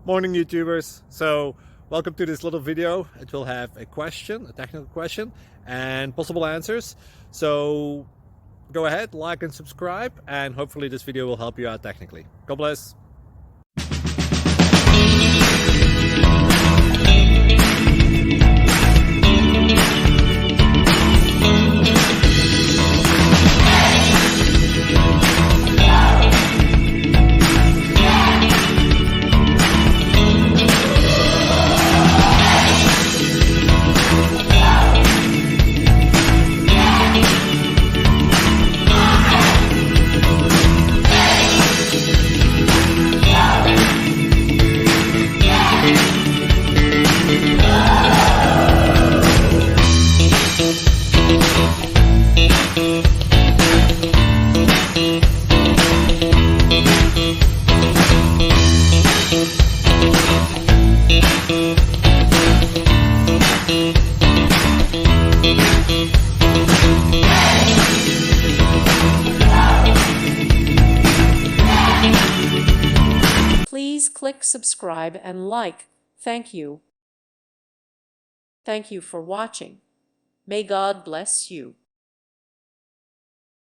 Morning YouTubers. So welcome to this little video. It will have a question, a technical question, and possible answers. So go ahead, like and subscribe, and hopefully this video will help you out technically. God bless. Please click subscribe and like. Thank you. Thank you for watching. May God bless you.